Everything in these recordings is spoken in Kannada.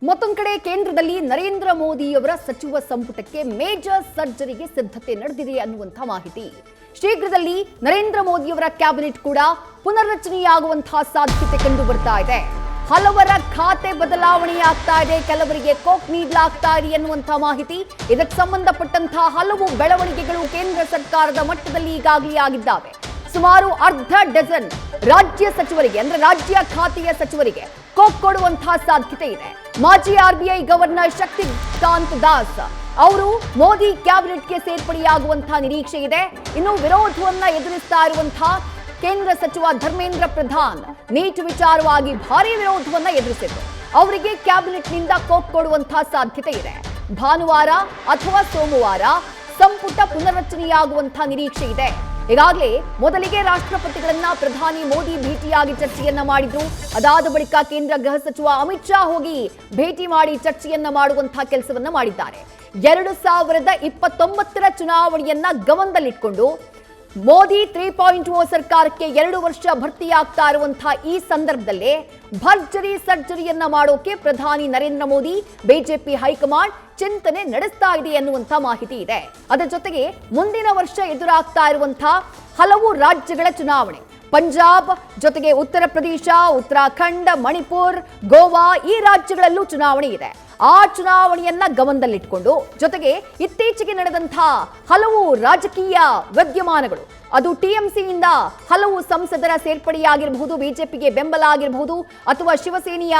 ಮತ್ತೊಂದು ಕಡೆ ಕೇಂದ್ರದಲ್ಲಿ ನರೇಂದ್ರ ಮೋದಿಯವರ ಸಚಿವ ಸಂಪುಟಕ್ಕೆ ಮೇಜರ್ ಸರ್ಜರಿಗೆ ಸಿದ್ಧತೆ ನಡೆದಿದೆ ಅನ್ನುವಂಥ ಮಾಹಿತಿ. ಶೀಘ್ರದಲ್ಲಿ ನರೇಂದ್ರ ಮೋದಿಯವರ ಕ್ಯಾಬಿನೆಟ್ ಕೂಡ ಪುನರ್ರಚನೆಯಾಗುವಂತಹ ಸಾಧ್ಯತೆ ಕಂಡು ಬರ್ತಾ ಇದೆ. ಹಲವರ ಖಾತೆ ಬದಲಾವಣೆಯಾಗ್ತಾ ಇದೆ, ಕೆಲವರಿಗೆ ಕೋಕ್ ನೀಡಲಾಗ್ತಾ ಇದೆ ಅನ್ನುವಂಥ ಮಾಹಿತಿ. ಇದಕ್ಕೆ ಸಂಬಂಧಪಟ್ಟಂತಹ ಹಲವು ಬೆಳವಣಿಗೆಗಳು ಕೇಂದ್ರ ಸರ್ಕಾರದ ಮಟ್ಟದಲ್ಲಿ ಈಗಾಗಲೇ ಆಗಿದ್ದಾವೆ. ಸುಮಾರು ಅರ್ಧ ಡಜನ್ ರಾಜ್ಯ ಸಚಿವರಿಗೆ ಅಂದ್ರೆ ರಾಜ್ಯ ಖಾತೆಯ ಸಚಿವರಿಗೆ ಕೋಕ್ ಕೊಡುವಂತಹ ಸಾಧ್ಯತೆ ಇದೆ. ಮಾಜಿ RBI ಗವರ್ನರ್ ಶಕ್ತಿಕಾಂತ್ ದಾಸ್ ಅವರು ಮೋದಿ ಕ್ಯಾಬಿನೆಟ್ಗೆ ಸೇರ್ಪಡೆಯಾಗುವಂತಹ ನಿರೀಕ್ಷೆ ಇದೆ. ಇನ್ನು ವಿರೋಧವನ್ನ ಎದುರಿಸ್ತಾ ಇರುವಂತಹ ಕೇಂದ್ರ ಸಚಿವ ಧರ್ಮೇಂದ್ರ ಪ್ರಧಾನ್ ನೀಟ್ ವಿಚಾರವಾಗಿ ಭಾರಿ ವಿರೋಧವನ್ನ ಎದುರಿಸಿದ್ರು. ಅವರಿಗೆ ಕ್ಯಾಬಿನೆಟ್ನಿಂದ ಕೋಕ್ ಕೊಡುವಂತಹ ಸಾಧ್ಯತೆ ಇದೆ. ಭಾನುವಾರ ಅಥವಾ ಸೋಮವಾರ ಸಂಪುಟ ಪುನರ್ರಚನೆಯಾಗುವಂತಹ ನಿರೀಕ್ಷೆ ಇದೆ. ಈಗಾಗಲೇ ಮೊದಲಿಗೆ ರಾಷ್ಟ್ರಪತಿಗಳನ್ನ ಪ್ರಧಾನಿ ಮೋದಿ ಭೇಟಿಯಾಗಿ ಚರ್ಚೆಯನ್ನ ಮಾಡಿದ್ರು. ಅದಾದ ಬಳಿಕ ಕೇಂದ್ರ ಗೃಹ ಸಚಿವ ಅಮಿತ್ ಶಾ ಹೋಗಿ ಭೇಟಿ ಮಾಡಿ ಚರ್ಚೆಯನ್ನ ಮಾಡುವಂತಹ ಕೆಲಸವನ್ನ ಮಾಡಿದ್ದಾರೆ. 2029ರ ಚುನಾವಣೆಯನ್ನ ಗಮನದಲ್ಲಿಟ್ಕೊಂಡು ಮೋದಿ 3.0 ಸರ್ಕಾರಕ್ಕೆ 2 ವರ್ಷ ಭರ್ತಿಯಾಗ್ತಾ ಇರುವಂತಹ ಈ ಸಂದರ್ಭದಲ್ಲೇ ಭರ್ಜರಿ ಸರ್ಜರಿಯನ್ನ ಮಾಡೋಕೆ ಪ್ರಧಾನಿ ನರೇಂದ್ರ ಮೋದಿ ಬಿಜೆಪಿ ಹೈಕಮಾಂಡ್ ಚಿಂತನೆ ನಡೆಸ್ತಾ ಇದೆ ಅನ್ನುವಂಥ ಮಾಹಿತಿ ಇದೆ. ಅದರ ಜೊತೆಗೆ ಮುಂದಿನ ವರ್ಷ ಎದುರಾಗ್ತಾ ಇರುವಂತಹ ಹಲವು ರಾಜ್ಯಗಳ ಚುನಾವಣೆ, ಪಂಜಾಬ್ ಜೊತೆಗೆ ಉತ್ತರ ಪ್ರದೇಶ, ಉತ್ತರಾಖಂಡ, ಮಣಿಪುರ್, ಗೋವಾ ಈ ರಾಜ್ಯಗಳಲ್ಲೂ ಚುನಾವಣೆ ಇದೆ. ಆ ಚುನಾವಣೆಯನ್ನ ಗಮನದಲ್ಲಿಟ್ಕೊಂಡು ಜೊತೆಗೆ ಇತ್ತೀಚೆಗೆ ನಡೆದಂತಹ ಹಲವು ರಾಜಕೀಯ ವಿದ್ಯಮಾನಗಳು, ಅದು TMCಯಿಂದ ಹಲವು ಸಂಸದರ ಸೇರ್ಪಡೆಯಾಗಿರಬಹುದು, ಬಿಜೆಪಿಗೆ ಬೆಂಬಲ ಆಗಿರಬಹುದು, ಅಥವಾ ಶಿವಸೇನೆಯ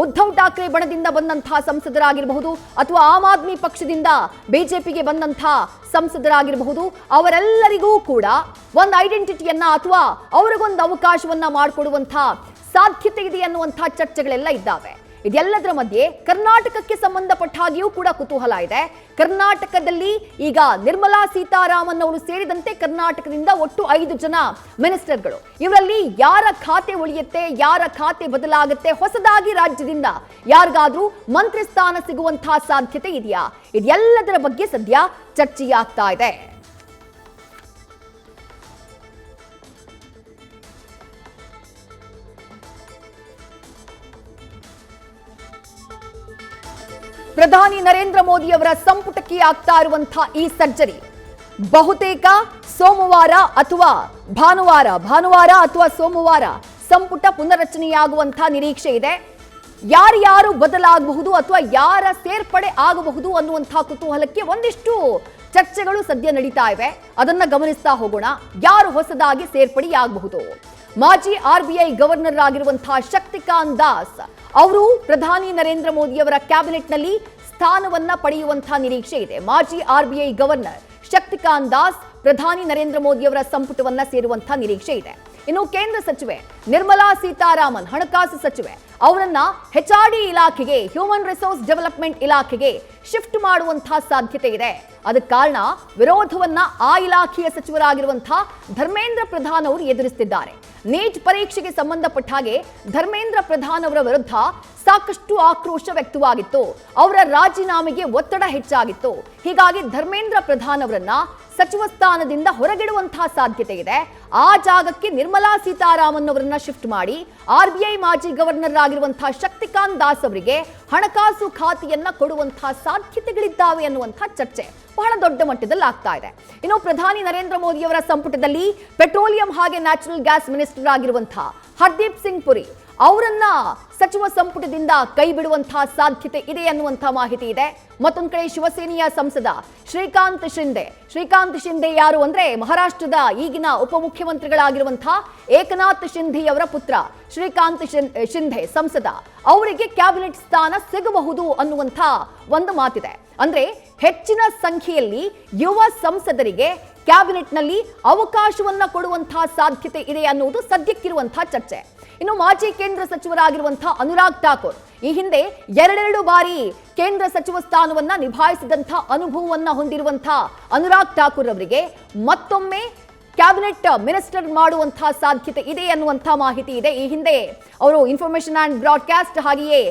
ಉದ್ಧವ್ ಠಾಕ್ರೆ ಬಣದಿಂದ ಬಂದಂತಹ ಸಂಸದರಾಗಿರಬಹುದು, ಅಥವಾ ಆಮ್ ಆದ್ಮಿ ಪಕ್ಷದಿಂದ ಬಿಜೆಪಿಗೆ ಬಂದಂತಹ ಸಂಸದರಾಗಿರಬಹುದು, ಅವರೆಲ್ಲರಿಗೂ ಕೂಡ ಒಂದು ಐಡೆಂಟಿಟಿಯನ್ನ ಅಥವಾ ಅವರಿಗೊಂದು ಅವಕಾಶವನ್ನ ಮಾಡಿಕೊಡುವಂತಹ ಸಾಧ್ಯತೆ ಇದೆ ಅನ್ನುವಂತಹ ಚರ್ಚೆಗಳೆಲ್ಲ ಇದ್ದಾವೆ. ಇದೆಲ್ಲದರ ಮಧ್ಯೆ ಕರ್ನಾಟಕಕ್ಕೆ ಸಂಬಂಧಪಟ್ಟ ಹಾಗೆಯೂ ಕೂಡ ಕುತೂಹಲ ಇದೆ. ಕರ್ನಾಟಕದಲ್ಲಿ ಈಗ ನಿರ್ಮಲಾ ಸೀತಾರಾಮನ್ ಅವರು ಸೇರಿದಂತೆ ಕರ್ನಾಟಕದಿಂದ ಒಟ್ಟು 5 ಜನ ಮಿನಿಸ್ಟರ್ಗಳು, ಇವರಲ್ಲಿ ಯಾರ ಖಾತೆ ಉಳಿಯುತ್ತೆ, ಯಾರ ಖಾತೆ ಬದಲಾಗುತ್ತೆ, ಹೊಸದಾಗಿ ರಾಜ್ಯದಿಂದ ಯಾರಿಗಾದ್ರೂ ಮಂತ್ರಿ ಸ್ಥಾನ ಸಿಗುವಂತಹ ಸಾಧ್ಯತೆ ಇದೆಯಾ? ಇದೆಲ್ಲದರ ಬಗ್ಗೆ ಸದ್ಯ ಚರ್ಚೆಯಾಗ್ತಾ ಇದೆ. ಪ್ರಧಾನಿ ನರೇಂದ್ರ ಮೋದಿ ಅವರ ಸಂಪುಟಕ್ಕೆ ಆಗ್ತಾ ಇರುವಂತಹ ಈ ಸರ್ಜರಿ ಬಹುತೇಕ ಸೋಮವಾರ ಅಥವಾ ಭಾನುವಾರ ಅಥವಾ ಸೋಮವಾರ ಸಂಪುಟ ಪುನರ್ರಚನೆಯಾಗುವಂತಹ ನಿರೀಕ್ಷೆ ಇದೆ. ಯಾರು ಬದಲಾಗಬಹುದು ಅಥವಾ ಯಾರ ಸೇರ್ಪಡೆ ಆಗಬಹುದು ಅನ್ನುವಂತಹ ಕುತೂಹಲಕ್ಕೆ ಒಂದಿಷ್ಟು ಚರ್ಚೆಗಳು ಸದ್ಯ ನಡೀತಾ ಇವೆ. ಅದನ್ನ ಗಮನಿಸ್ತಾ ಹೋಗೋಣ. ಯಾರು ಹೊಸದಾಗಿ ಸೇರ್ಪಡೆಯಾಗಬಹುದು? ಮಾಜಿ RBI ಗವರ್ನರ್ ಆಗಿರುವಂತಹ ಶಕ್ತಿಕಾಂತ್ ದಾಸ್ ಅವರು ಪ್ರಧಾನಿ ನರೇಂದ್ರ ಮೋದಿಯವರ ಕ್ಯಾಬಿನೆಟ್ನಲ್ಲಿ ಸ್ಥಾನವನ್ನ ಪಡೆಯುವಂತಹ ನಿರೀಕ್ಷೆ ಇದೆ. ಮಾಜಿ RBI ಗವರ್ನರ್ ಶಕ್ತಿಕಾಂತ್ ದಾಸ್ ಪ್ರಧಾನಿ ನರೇಂದ್ರ ಮೋದಿಯವರ ಸಂಪುಟವನ್ನ ಸೇರುವಂತಹ ನಿರೀಕ್ಷೆ ಇದೆ. ಇನ್ನು ಕೇಂದ್ರ ಸಚಿವೆ ನಿರ್ಮಲಾ ಸೀತಾರಾಮನ್, ಹಣಕಾಸು ಸಚಿವೆ, ಅವರನ್ನ HRD ಇಲಾಖೆಗೆ, ಹ್ಯೂಮನ್ ರಿಸೋರ್ಸ್ ಡೆವಲಪ್ಮೆಂಟ್ ಇಲಾಖೆಗೆ ಶಿಫ್ಟ್ ಮಾಡುವಂತಹ ಸಾಧ್ಯತೆ ಇದೆ. ಅದಕ್ಕೆ ಕಾರಣ ವಿರೋಧವನ್ನ ಆ ಇಲಾಖೆಯ ಸಚಿವರಾಗಿರುವಂತಹ ಧರ್ಮೇಂದ್ರ ಪ್ರಧಾನ್ ಅವರು ಎದುರಿಸುತ್ತಿದ್ದಾರೆ. ನೀಟ್ ಪರೀಕ್ಷೆಗೆ ಸಂಬಂಧಪಟ್ಟ ಹಾಗೆ ಧರ್ಮೇಂದ್ರ ಪ್ರಧಾನ್ ಅವರ ವಿರುದ್ಧ ಸಾಕಷ್ಟು ಆಕ್ರೋಶ ವ್ಯಕ್ತವಾಗಿತ್ತು. ಅವರ ರಾಜೀನಾಮೆಗೆ ಒತ್ತಡ ಹೆಚ್ಚಾಗಿತ್ತು. ಹೀಗಾಗಿ ಧರ್ಮೇಂದ್ರ ಪ್ರಧಾನ್ ಅವರನ್ನ ಸಚಿವ ಸ್ಥಾನದಿಂದ ಹೊರಗಿಡುವಂತಹ ಸಾಧ್ಯತೆ ಇದೆ. ಆ ಜಾಗಕ್ಕೆ ನಿರ್ಮಲಾ ಸೀತಾರಾಮನ್ ಅವರನ್ನ ಶಿಫ್ಟ್ ಮಾಡಿ RBI ಮಾಜಿ ಗವರ್ನರ್ ಆಗಿರುವಂತಹ ಶಕ್ತಿಕಾಂತ್ ದಾಸ್ ಅವರಿಗೆ ಹಣಕಾಸು ಖಾತೆಯನ್ನ ಕೊಡುವಂತಹ ಸಾಧ್ಯತೆಗಳಿದ್ದಾವೆ ಅನ್ನುವಂತಹ ಚರ್ಚೆ ಬಹಳ ದೊಡ್ಡ ಮಟ್ಟದಲ್ಲಿ ಆಗ್ತಾ ಇದೆ. ಇನ್ನು ಪ್ರಧಾನಿ ನರೇಂದ್ರ ಮೋದಿ ಅವರ ಸಂಪುಟದಲ್ಲಿ ಪೆಟ್ರೋಲಿಯಂ ಹಾಗೆ ನ್ಯಾಚುರಲ್ ಗ್ಯಾಸ್ ಮಿನಿಸ್ಟರ್ ಆಗಿರುವಂತಹ ಹರ್ದೀಪ್ ಸಿಂಗ್ ಪುರಿ ಅವರನ್ನ ಸಚಿವ ಸಂಪುಟದಿಂದ ಕೈ ಬಿಡುವಂತಹ ಸಾಧ್ಯತೆ ಇದೆ ಅನ್ನುವಂತಹ ಮಾಹಿತಿ ಇದೆ. ಮತ್ತೊಂದು ಕಡೆ ಶಿವಸೇನೆಯ ಸಂಸದ ಶ್ರೀಕಾಂತ್ ಶಿಂದೆ ಯಾರು ಅಂದ್ರೆ ಮಹಾರಾಷ್ಟ್ರದ ಈಗಿನ ಉಪಮುಖ್ಯಮಂತ್ರಿಗಳಾಗಿರುವಂತಹ ಏಕನಾಥ್ ಶಿಂಧೆ ಅವರ ಪುತ್ರ ಶ್ರೀಕಾಂತ್ ಶಿಂಧೆ ಸಂಸದ, ಅವರಿಗೆ ಕ್ಯಾಬಿನೆಟ್ ಸ್ಥಾನ ಸಿಗಬಹುದು ಅನ್ನುವಂಥ ಒಂದು ಮಾತಿದೆ. ಅಂದ್ರೆ ಹೆಚ್ಚಿನ ಸಂಖ್ಯೆಯಲ್ಲಿ ಯುವ ಸಂಸದರಿಗೆ ಕ್ಯಾಬಿನೆಟ್ನಲ್ಲಿ ಅವಕಾಶವನ್ನ ಕೊಡುವಂತಹ ಸಾಧ್ಯತೆ ಇದೆ ಅನ್ನುವುದು ಸದ್ಯಕ್ಕಿರುವಂತಹ ಚರ್ಚೆ. ಇನ್ನು ಮಾಜಿ ಕೇಂದ್ರ ಸಚಿವರಾಗಿರುವಂತಹ ಅನುರಾಗ್ ಠಾಕೂರ್, ಈ ಹಿಂದೆ 2 ಬಾರಿ ಕೇಂದ್ರ ಸಚಿವ ಸ್ಥಾನವನ್ನ ನಿಭಾಯಿಸಿದಂತಹ ಅನುಭವವನ್ನ ಹೊಂದಿರುವಂತಹ ಅನುರಾಗ್ ಠಾಕೂರ್ ಅವರಿಗೆ ಮತ್ತೊಮ್ಮೆ ಕ್ಯಾಬಿನೆಟ್ ಮಿನಿಸ್ಟರ್ ಮಾಡುವಂತಹ ಸಾಧ್ಯತೆ ಇದೆ ಅನ್ನುವಂತಹ ಮಾಹಿತಿ ಇದೆ. ಈ ಹಿಂದೆ ಅವರು ಇನ್ಫಾರ್ಮೇಶನ್ ಅಂಡ್ ಬ್ರಾಡ್ಕಾಸ್ಟ್ ಹಾಗೆಯೇ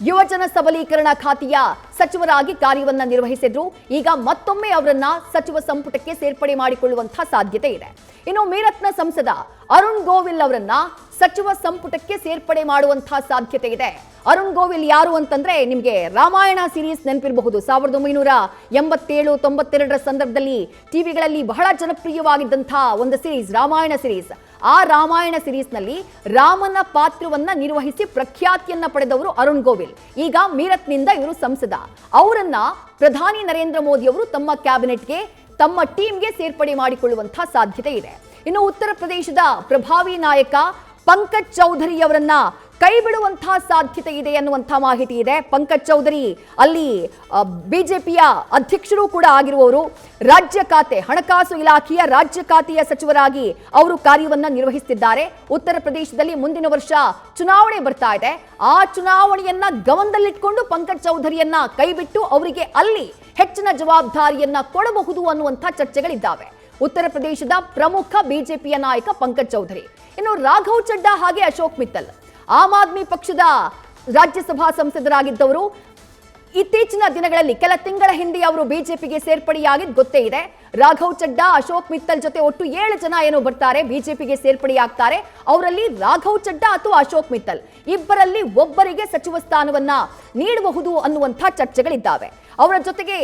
ಯುವಜನ ಸಬಲೀಕರಣ ಖಾತೆಯ ಸಚಿವರಾಗಿ ಕಾರ್ಯವನ್ನ ನಿರ್ವಹಿಸಿದ್ರು. ಈಗ ಮತ್ತೊಮ್ಮೆ ಅವರನ್ನ ಸಚಿವ ಸಂಪುಟಕ್ಕೆ ಸೇರ್ಪಡೆ ಮಾಡಿಕೊಳ್ಳುವಂತಹ ಸಾಧ್ಯತೆ ಇದೆ. ಇನ್ನು ಮೀರತ್ನ ಸಂಸದ ಅರುಣ್ ಗೋವಿಲ್ ಅವರನ್ನ ಸಚಿವ ಸಂಪುಟಕ್ಕೆ ಸೇರ್ಪಡೆ ಮಾಡುವಂತಹ ಸಾಧ್ಯತೆ ಇದೆ. ಅರುಣ್ ಗೋವಿಲ್ ಯಾರು ಅಂತಂದ್ರೆ ನಿಮಗೆ ರಾಮಾಯಣ ಸೀರೀಸ್ ನೆನಪಿರಬಹುದು. 1987-92 ಸಂದರ್ಭದಲ್ಲಿ ಟಿವಿಗಳಲ್ಲಿ ಬಹಳ ಜನಪ್ರಿಯವಾಗಿದ್ದಂತಹ ಒಂದು ಸೀರೀಸ್ ರಾಮಾಯಣ ಸೀರೀಸ್. ಆ ರಾಮಾಯಣ ಸೀರೀಸ್ ನಲ್ಲಿ ರಾಮನ ಪಾತ್ರವನ್ನ ನಿರ್ವಹಿಸಿ ಪ್ರಖ್ಯಾತಿಯನ್ನ ಪಡೆದವರು ಅರುಣ್ ಗೋವಿಲ್. ಈಗ ಮೀರತ್ನಿಂದ ಇವರು ಸಂಸದ. ಅವರನ್ನ ಪ್ರಧಾನಿ ನರೇಂದ್ರ ಮೋದಿ ಅವರು ತಮ್ಮ ಕ್ಯಾಬಿನೆಟ್ಗೆ ತಮ್ಮ ಟೀಮ್ಗೆ ಸೇರ್ಪಡೆ ಮಾಡಿಕೊಳ್ಳುವಂತಹ ಸಾಧ್ಯತೆ ಇದೆ. ಇನ್ನು ಉತ್ತರ ಪ್ರದೇಶದ ಪ್ರಭಾವಿ ನಾಯಕ ಪಂಕಜ್ ಚೌಧರಿ ಅವರನ್ನ ಕೈ ಬಿಡುವಂತಹ ಸಾಧ್ಯತೆ ಇದೆ ಅನ್ನುವಂತಹ ಮಾಹಿತಿ ಇದೆ. ಪಂಕಜ್ ಚೌಧರಿ ಅಲ್ಲಿ ಬಿಜೆಪಿಯ ಅಧ್ಯಕ್ಷರು ಕೂಡ ಆಗಿರುವವರು. ರಾಜ್ಯ ಖಾತೆ ಹಣಕಾಸು ಇಲಾಖೆಯ ರಾಜ್ಯ ಖಾತೆಯ ಸಚಿವರಾಗಿ ಅವರು ಕಾರ್ಯವನ್ನ ನಿರ್ವಹಿಸುತ್ತಿದ್ದಾರೆ. ಉತ್ತರ ಪ್ರದೇಶದಲ್ಲಿ ಮುಂದಿನ ವರ್ಷ ಚುನಾವಣೆ ಬರ್ತಾ ಇದೆ. ಆ ಚುನಾವಣೆಯನ್ನ ಗಮನದಲ್ಲಿಟ್ಕೊಂಡು ಪಂಕಜ್ ಚೌಧರಿಯನ್ನ ಕೈಬಿಟ್ಟು ಅವರಿಗೆ ಅಲ್ಲಿ ಹೆಚ್ಚಿನ ಜವಾಬ್ದಾರಿಯನ್ನ ಕೊಡಬಹುದು ಅನ್ನುವಂತಹ ಚರ್ಚೆಗಳಿದ್ದಾವೆ. ಉತ್ತರ ಪ್ರದೇಶದ ಪ್ರಮುಖ ಬಿಜೆಪಿಯ ನಾಯಕ ಪಂಕಜ್ ಚೌಧರಿ. ಇನ್ನು ರಾಘವ್ ಚಡ್ಡಾ ಹಾಗೆ ಅಶೋಕ್ ಮಿತ್ತಲ್ ಆಮ್ ಆದ್ಮಿ ಪಕ್ಷದ ರಾಜ್ಯಸಭಾ ಸಂಸದರಾಗಿದ್ದವರು. ಇತ್ತೀಚಿನ ದಿನಗಳಲ್ಲಿ ಕೆಲ ತಿಂಗಳ ಹಿಂದೆ ಅವರು ಬಿಜೆಪಿಗೆ ಸೇರ್ಪಡೆಯಾಗಿದ್ದು ಗೊತ್ತೇ ಇದೆ. ರಾಘವ್ ಚಡ್ಡಾ, ಅಶೋಕ್ ಮಿತ್ತಲ್ ಜೊತೆ ಒಟ್ಟು 7 ಜನ ಏನೋ ಬರ್ತಾರೆ, ಬಿಜೆಪಿಗೆ ಸೇರ್ಪಡೆಯಾಗ್ತಾರೆ. ಅವರಲ್ಲಿ ರಾಘವ್ ಚಡ್ಡಾ ಅಥವಾ ಅಶೋಕ್ ಮಿತ್ತಲ್ ಇಬ್ಬರಲ್ಲಿ ಒಬ್ಬರಿಗೆ ಸಚಿವ ಸ್ಥಾನವನ್ನ ನೀಡಬಹುದು ಅನ್ನುವಂಥ ಚರ್ಚೆಗಳಿದ್ದಾವೆ. ಅವರ ಜೊತೆಗೆ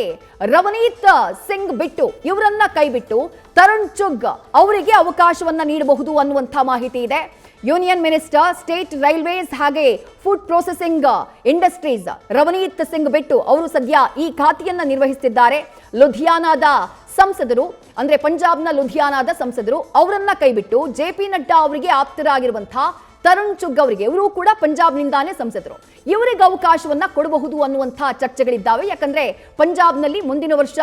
ರವನೀತ್ ಸಿಂಗ್ ಬಿಟ್ಟು ಇವರನ್ನ ಕೈಬಿಟ್ಟು ತರುಣ್ ಚುಗ್ ಅವರಿಗೆ ಅವಕಾಶವನ್ನ ನೀಡಬಹುದು ಅನ್ನುವಂಥ ಮಾಹಿತಿ ಇದೆ. ಯೂನಿಯನ್ ಮಿನಿಸ್ಟರ್, ಸ್ಟೇಟ್ ರೈಲ್ವೇಸ್ ಹಾಗೆ food processing industries Ravneet Singh ಬಿಟ್ಟು ಅವರು ಸದ್ಯ ಈ ಖಾತೆಯನ್ನ ನಿರ್ವಹಿಸುತ್ತಿದ್ದಾರೆ. ಲುಧಿಯಾನಾದ ಸಂಸದರು ಅಂದ್ರೆ ಪಂಜಾಬ್ನ ಲುಧಿಯಾನಾದ ಸಂಸದರು ಅವರನ್ನ ಕೈಬಿಟ್ಟು ಜೆಪಿ ನಡ್ಡಾ ಅವರಿಗೆ ಆಪ್ತರಾಗಿರುವಂತಹ ತರುಣ್ ಚುಗ್ ಅವರಿಗೆ, ಇವರು ಕೂಡ ಪಂಜಾಬ್ನಿಂದಾನೇ ಸಂಸದರು, ಇವರಿಗೆ ಅವಕಾಶವನ್ನ ಕೊಡಬಹುದು ಅನ್ನುವಂತಹ ಚರ್ಚೆಗಳಿದ್ದಾವೆ. ಯಾಕಂದ್ರೆ ಪಂಜಾಬ್ನಲ್ಲಿ ಮುಂದಿನ ವರ್ಷ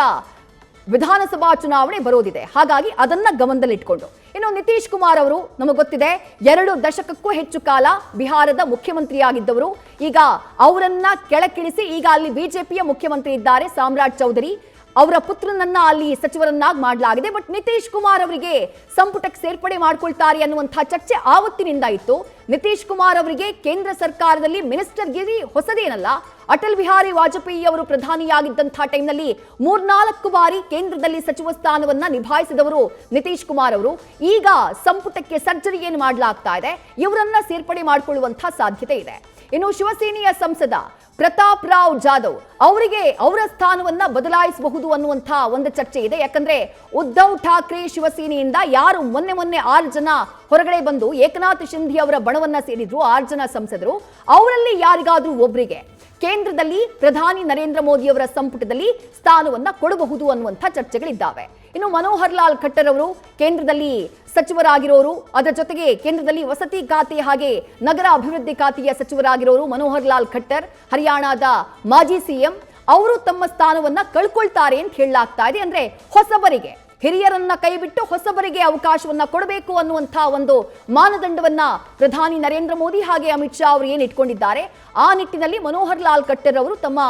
ವಿಧಾನಸಭಾ ಚುನಾವಣೆ ಬರೋದಿದೆ. ಹಾಗಾಗಿ ಅದನ್ನ ಗಮನದಲ್ಲಿಟ್ಕೊಂಡು ಇನ್ನು ನಿತೀಶ್ ಕುಮಾರ್ ಅವರು ನಮಗೆ ಗೊತ್ತಿದೆ 2 ದಶಕಕ್ಕೂ ಹೆಚ್ಚು ಕಾಲ ಬಿಹಾರದ ಮುಖ್ಯಮಂತ್ರಿಯಾಗಿದ್ದವರು. ಈಗ ಅವರನ್ನ ಕೆಳಕಿಳಿಸಿ ಈಗ ಅಲ್ಲಿ ಬಿಜೆಪಿಯ ಮುಖ್ಯಮಂತ್ರಿ ಇದ್ದಾರೆ ಸಾಮ್ರಾಟ್ ಚೌಧರಿ. ಅವರ ಪುತ್ರನನ್ನ ಅಲ್ಲಿ ಸಚಿವರನ್ನಾಗಿ ಮಾಡಲಾಗಿದೆ. ಬಟ್ ನಿತೀಶ್ ಕುಮಾರ್ ಅವರಿಗೆ ಸಂಪುಟಕ್ಕೆ ಸೇರ್ಪಡೆ ಮಾಡ್ಕೊಳ್ತಾರೆ ಅನ್ನುವಂತಹ ಚರ್ಚೆ ಆವತ್ತಿನಿಂದ ಇತ್ತು. ನಿತೀಶ್ ಕುಮಾರ್ ಅವರಿಗೆ ಕೇಂದ್ರ ಸರ್ಕಾರದಲ್ಲಿ ಮಿನಿಸ್ಟರ್ ಗಿರಿ ಹೊಸದೇನಲ್ಲ. ಅಟಲ್ ಬಿಹಾರಿ ವಾಜಪೇಯಿ ಅವರು ಪ್ರಧಾನಿಯಾಗಿದ್ದಂತಹ ಟೈಮ್ನಲ್ಲಿ 3-4 ಬಾರಿ ಕೇಂದ್ರದಲ್ಲಿ ಸಚಿವ ಸ್ಥಾನವನ್ನ ನಿಭಾಯಿಸಿದವರು ನಿತೀಶ್ ಕುಮಾರ್ ಅವರು. ಈಗ ಸಂಪುಟಕ್ಕೆ ಸರ್ಜರಿ ಏನು ಮಾಡಲಾಗ್ತಾ ಇದೆ, ಇವರನ್ನ ಸೇರ್ಪಡೆ ಮಾಡಿಕೊಳ್ಳುವಂತಹ ಸಾಧ್ಯತೆ ಇದೆ. ಇನ್ನು ಶಿವಸೇನೆಯ ಸಂಸದ ಪ್ರತಾಪ್ ರಾವ್ ಜಾಧವ್ ಅವರಿಗೆ ಅವರ ಸ್ಥಾನವನ್ನ ಬದಲಾಯಿಸಬಹುದು ಅನ್ನುವಂತಹ ಒಂದು ಚರ್ಚೆ ಇದೆ. ಯಾಕಂದ್ರೆ ಉದ್ಧವ್ ಠಾಕ್ರೆ ಶಿವಸೇನೆಯಿಂದ ಯಾರು ಮೊನ್ನೆ 6 ಜನ ಹೊರಗಡೆ ಬಂದು ಏಕನಾಥ್ ಶಿಂಧೆ ಅವರ ಬಣವನ್ನ ಸೇರಿದ್ರು, 6 ಜನ ಸಂಸದರು, ಅವರಲ್ಲಿ ಯಾರಿಗಾದ್ರೂ ಒಬ್ಬರಿಗೆ ಕೇಂದ್ರದಲ್ಲಿ ಪ್ರಧಾನಿ ನರೇಂದ್ರ ಮೋದಿ ಅವರ ಸಂಪುಟದಲ್ಲಿ ಸ್ಥಾನವನ್ನ ಕೊಡಬಹುದು ಅನ್ನುವಂಥ ಚರ್ಚೆಗಳಿದ್ದಾವೆ. ಇನ್ನು ಮನೋಹರ್ ಲಾಲ್ ಖಟ್ಟರ್ ಅವರು ಕೇಂದ್ರದಲ್ಲಿ ಸಚಿವರಾಗಿರೋರು, ಅದರ ಜೊತೆಗೆ ಕೇಂದ್ರದಲ್ಲಿ ವಸತಿ ಖಾತೆ ಹಾಗೆ ನಗರ ಅಭಿವೃದ್ಧಿ ಖಾತೆಯ ಸಚಿವರಾಗಿರೋರು ಮನೋಹರ್ ಲಾಲ್ ಖಟ್ಟರ್, ಹರಿಯಾಣದ ಮಾಜಿ ಸಿಎಂ, ಅವರು ತಮ್ಮ ಸ್ಥಾನವನ್ನ ಕಳ್ಕೊಳ್ತಾರೆ ಅಂತ ಹೇಳಲಾಗ್ತಾ ಇದೆ. ಅಂದ್ರೆ ಹೊಸಬರಿಗೆ, ಹಿರಿಯರನ್ನ ಕೈಬಿಟ್ಟು ಹೊಸಬರಿಗೆ ಅವಕಾಶವನ್ನ ಕೊಡಬೇಕು ಅನ್ನುವಂತಹ ಒಂದು ಮಾನದಂಡವನ್ನ ಪ್ರಧಾನಿ ನರೇಂದ್ರ ಮೋದಿ ಹಾಗೆ ಅಮಿತ್ ಶಾ ಅವರು ಏನು ಇಟ್ಕೊಂಡಿದ್ದಾರೆ, ಆ ನಿಟ್ಟಿನಲ್ಲಿ ಮನೋಹರ್ ಲಾಲ್ ಖಟ್ಟರ್ ಅವರು ತಮ್ಮ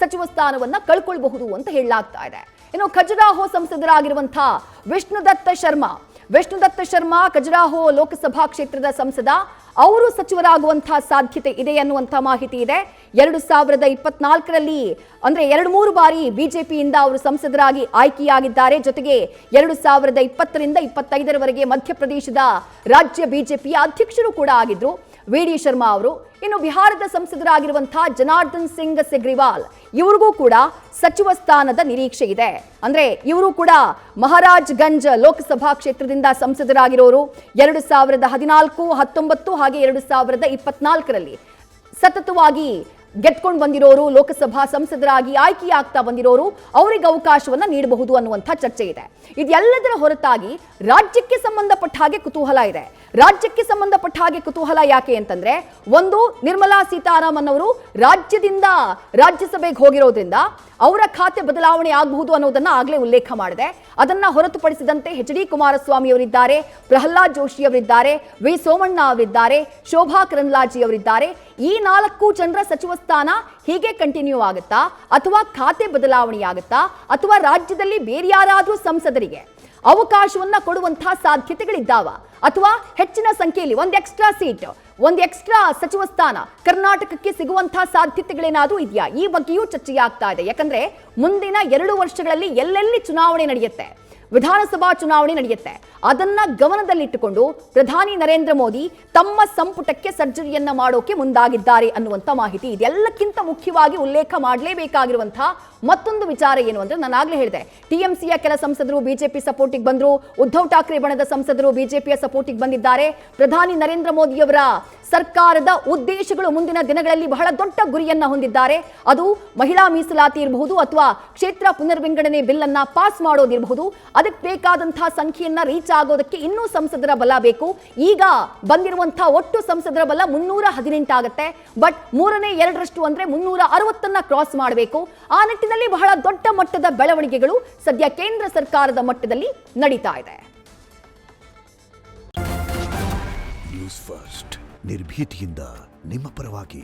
ಸಚಿವ ಸ್ಥಾನವನ್ನ ಕಳ್ಕೊಳ್ಬಹುದು ಅಂತ ಹೇಳಲಾಗ್ತಾ ಇದೆ. ಇನ್ನು ಖಜುರಾಹೋ ಸಂಸದರಾಗಿರುವಂತಹ ವಿಷ್ಣುದತ್ತ ಶರ್ಮಾ ಖಜುರಾಹೋ ಲೋಕಸಭಾ ಕ್ಷೇತ್ರದ ಸಂಸದ, ಅವರು ಸಚಿವರಾಗುವಂತಹ ಸಾಧ್ಯತೆ ಇದೆ ಅನ್ನುವಂತಹ ಮಾಹಿತಿ ಇದೆ. 2024ರಲ್ಲಿ ಅಂದ್ರೆ 2-3 ಬಾರಿ ಬಿಜೆಪಿಯಿಂದ ಅವರು ಸಂಸದರಾಗಿ ಆಯ್ಕೆಯಾಗಿದ್ದಾರೆ. ಜೊತೆಗೆ 2020ರಿಂದ 25ರವರೆಗೆ ಮಧ್ಯಪ್ರದೇಶದ ರಾಜ್ಯ ಬಿಜೆಪಿಯ ಅಧ್ಯಕ್ಷರು ಕೂಡ ಆಗಿದ್ರು ವಿ.ಡಿ. ಶರ್ಮಾ ಅವರು. ಇನ್ನು ಬಿಹಾರದ ಸಂಸದರಾಗಿರುವಂತಹ ಜನಾರ್ದನ್ ಸಿಂಗ್ ಸಿಗ್ರಿವಾಲ್, ಇವರಿಗೂ ಕೂಡ ಸಚಿವ ಸ್ಥಾನದ ನಿರೀಕ್ಷೆ ಇದೆ. ಅಂದ್ರೆ ಇವರು ಕೂಡ ಮಹಾರಾಜ್ ಗಂಜ್ ಲೋಕಸಭಾ ಕ್ಷೇತ್ರದಿಂದ ಸಂಸದರಾಗಿರೋರು. 2014, 19 ಹಾಗೆ 2024ರಲ್ಲಿ ಸತತವಾಗಿ ಗೆದ್ಕೊಂಡು ಬಂದಿರೋರು, ಲೋಕಸಭಾ ಸಂಸದರಾಗಿ ಆಯ್ಕೆಯಾಗ್ತಾ ಬಂದಿರೋರು, ಅವರಿಗೆ ಅವಕಾಶವನ್ನ ನೀಡಬಹುದು ಅನ್ನುವಂಥ ಚರ್ಚೆ ಇದೆ. ಇದೆಲ್ಲದರ ಹೊರತಾಗಿ ರಾಜ್ಯಕ್ಕೆ ಸಂಬಂಧಪಟ್ಟ ಹಾಗೆ ಕುತೂಹಲ ಇದೆ. ರಾಜ್ಯಕ್ಕೆ ಸಂಬಂಧಪಟ್ಟ ಹಾಗೆ ಕುತೂಹಲ ಯಾಕೆ ಅಂತಂದ್ರೆ, ಒಂದು, ನಿರ್ಮಲಾ ಸೀತಾರಾಮನ್ ಅವರು ರಾಜ್ಯದಿಂದ ರಾಜ್ಯಸಭೆಗೆ ಹೋಗಿರೋದ್ರಿಂದ ಅವರ ಖಾತೆ ಬದಲಾವಣೆ ಆಗಬಹುದು ಅನ್ನೋದನ್ನ ಆಗಲೇ ಉಲ್ಲೇಖ ಮಾಡಿದೆ. ಅದನ್ನ ಹೊರತುಪಡಿಸಿದಂತೆ ಎಚ್ ಡಿ ಕುಮಾರಸ್ವಾಮಿ ಅವರಿದ್ದಾರೆ, ಪ್ರಹ್ಲಾದ್ ಜೋಶಿ ಅವರಿದ್ದಾರೆ, ವಿ ಸೋಮಣ್ಣ ಅವರಿದ್ದಾರೆ, ಶೋಭಾ ಕರಂದ್ಲಾಜೆ ಅವರಿದ್ದಾರೆ. ಈ 4 ಜನರ ಸಚಿವ ಸ್ಥಾನ ಹೀಗೆ ಕಂಟಿನ್ಯೂ ಆಗುತ್ತಾ, ಅಥವಾ ಖಾತೆ ಬದಲಾವಣೆ ಆಗುತ್ತಾ, ಅಥವಾ ರಾಜ್ಯದಲ್ಲಿ ಬೇರೆ ಯಾರಾದ್ರೂ ಸಂಸದರಿಗೆ ಅವಕಾಶವನ್ನ ಕೊಡುವಂತಹ ಸಾಧ್ಯತೆಗಳಿದ್ದಾವ, ಅಥವಾ ಹೆಚ್ಚಿನ ಸಂಖ್ಯೆಯಲ್ಲಿ ಒಂದು ಎಕ್ಸ್ಟ್ರಾ ಸೀಟ್ ಒಂದು ಎಕ್ಸ್ಟ್ರಾ ಸಚಿವ ಸ್ಥಾನ ಕರ್ನಾಟಕಕ್ಕೆ ಸಿಗುವಂತಹ ಸಾಧ್ಯತೆಗಳೇನಾದ್ರೂ ಇದೆಯಾ? ಈ ಬಗ್ಗೆಯೂ ಚರ್ಚೆಯಾಗ್ತಾ ಇದೆ. ಯಾಕಂದ್ರೆ ಮುಂದಿನ 2 ವರ್ಷಗಳಲ್ಲಿ ಎಲ್ಲೆಲ್ಲಿ ಚುನಾವಣೆ ನಡೆಯುತ್ತೆ, ವಿಧಾನಸಭಾ ಚುನಾವಣೆ ನಡೆಯುತ್ತೆ, ಅದನ್ನ ಗಮನದಲ್ಲಿಟ್ಟುಕೊಂಡು ಪ್ರಧಾನಿ ನರೇಂದ್ರ ಮೋದಿ ತಮ್ಮ ಸಂಪುಟಕ್ಕೆ ಸರ್ಜರಿಯನ್ನ ಮಾಡೋಕೆ ಮುಂದಾಗಿದ್ದಾರೆ ಅನ್ನುವಂಥ ಮಾಹಿತಿ. ಇದೆಲ್ಲಕ್ಕಿಂತ ಮುಖ್ಯವಾಗಿ ಉಲ್ಲೇಖ ಮಾಡಲೇಬೇಕಾಗಿರುವಂತಹ ಮತ್ತೊಂದು ವಿಚಾರ ಏನು ಅಂದ್ರೆ, ನಾನು ಆಗ್ಲೇ ಹೇಳಿದೆ, ಟಿಎಂಸಿಯ ಕೆಲ ಸಂಸದರು ಬಿಜೆಪಿ ಸಪೋರ್ಟಿಗೆ ಬಂದ್ರು, ಉದ್ಧವ್ ಠಾಕ್ರೆ ಬಣದ ಸಂಸದರು ಬಿಜೆಪಿಯ ಸಪೋರ್ಟಿಗೆ ಬಂದಿದ್ದಾರೆ. ಪ್ರಧಾನಿ ನರೇಂದ್ರ ಮೋದಿಯವರ ಸರ್ಕಾರದ ಉದ್ದೇಶಗಳು ಮುಂದಿನ ದಿನಗಳಲ್ಲಿ ಬಹಳ ದೊಡ್ಡ ಗುರಿಯನ್ನ ಹೊಂದಿದ್ದಾರೆ. ಅದು ಮಹಿಳಾ ಮೀಸಲಾತಿ ಇರಬಹುದು ಅಥವಾ ಕ್ಷೇತ್ರ ಪುನರ್ವಿಂಗಡಣೆ ಬಿಲ್ ಅನ್ನ ಪಾಸ್ ಮಾಡೋದಿರಬಹುದು. ಅದಕ್ಕೆ ಬೇಕಾದಂತಹ ಸಂಖ್ಯೆಯನ್ನ ರೀಚ್ ಆಗೋದಕ್ಕೆ ಇನ್ನೂ ಸಂಸದರ ಬಲ ಬೇಕು. ಈಗ ಬಂದಿರುವಂತಹ ಒಟ್ಟು ಸಂಸದರ ಬಲ 318 ಆಗುತ್ತೆ. ಬಟ್ 3/2 ಅಂದ್ರೆ 360 ಕ್ರಾಸ್ ಮಾಡಬೇಕು. ಆ ನಿಟ್ಟಿನಲ್ಲಿ ಬಹಳ ದೊಡ್ಡ ಮಟ್ಟದ ಬೆಳವಣಿಗೆಗಳು ಸದ್ಯ ಕೇಂದ್ರ ಸರ್ಕಾರದ ಮಟ್ಟದಲ್ಲಿ ನಡೀತಾ ಇದೆ. ನ್ಯೂಸ್ ಫಸ್ಟ್ ನಿರ್ಭೀತಿಯಿಂದ ನಿಮ್ಮ ಪರವಾಗಿ.